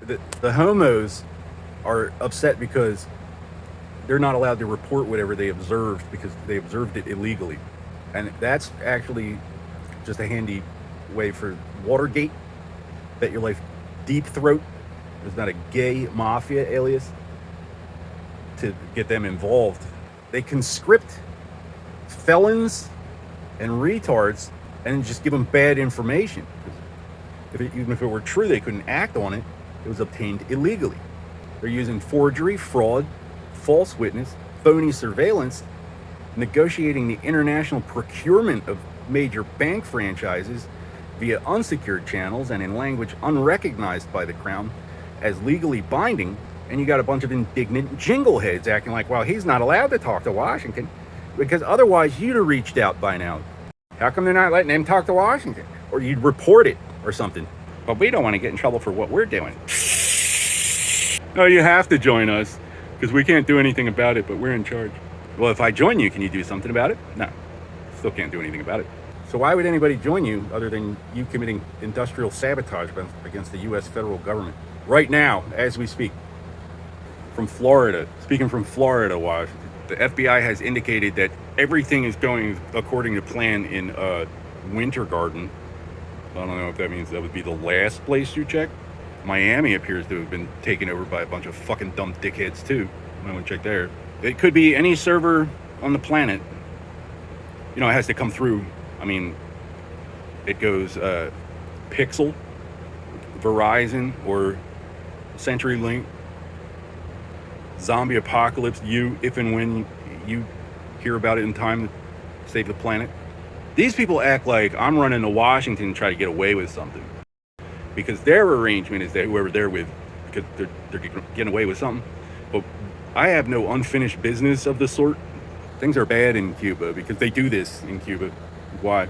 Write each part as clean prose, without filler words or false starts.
the homos are upset because they're not allowed to report whatever they observed because they observed it illegally. And that's actually just a handy way for Watergate, Bet Your Life, Deep Throat. There's not a gay mafia alias to get them involved. They conscript felons and retards and just give them bad information. Even if it were true they couldn't act on it, it was obtained illegally. They're using forgery, fraud, false witness, phony surveillance, negotiating the international procurement of major bank franchises via unsecured channels and in language unrecognized by the Crown as legally binding. And you got a bunch of indignant jingleheads acting like, well, he's not allowed to talk to Washington because otherwise you'd have reached out by now. How come they're not letting him talk to Washington? Or you'd report it or something. But we don't want to get in trouble for what we're doing. No, you have to join us because we can't do anything about it, but we're in charge. Well, if I join you, can you do something about it? No, still can't do anything about it. So why would anybody join you other than you committing industrial sabotage against the U.S. federal government? Right now, as we speak. From Florida, speaking from Florida, Washington, the FBI has indicated that everything is going according to plan in Winter Garden. I don't know if that means that would be the last place you check. Miami appears to have been taken over by a bunch of fucking dumb dickheads too. I want to check there. It could be any server on the planet. You know, it has to come through. I mean, it goes Pixel, Verizon, or CenturyLink. Zombie apocalypse, if and when you hear about it in time to save the planet. These people act like I'm running to Washington to try to get away with something. Because their arrangement is that whoever they're with, because they're getting away with something. But I have no unfinished business of the sort. Things are bad in Cuba because they do this in Cuba. Why?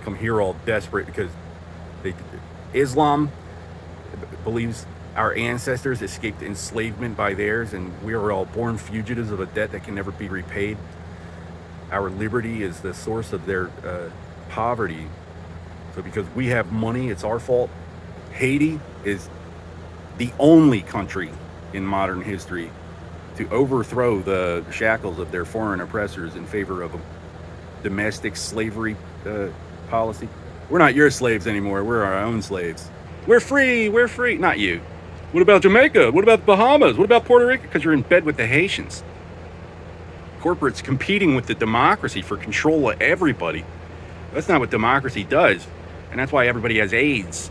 Come here all desperate because Islam believes our ancestors escaped enslavement by theirs, and we are all born fugitives of a debt that can never be repaid. Our liberty is the source of their poverty. So because we have money, it's our fault. Haiti is the only country in modern history to overthrow the shackles of their foreign oppressors in favor of a domestic slavery policy. We're not your slaves anymore. We're our own slaves. We're free. We're free. Not you. What about Jamaica? What about the Bahamas? What about Puerto Rico? Because you're in bed with the Haitians. Corporates competing with the democracy for control of everybody. That's not what democracy does. And that's why everybody has AIDS.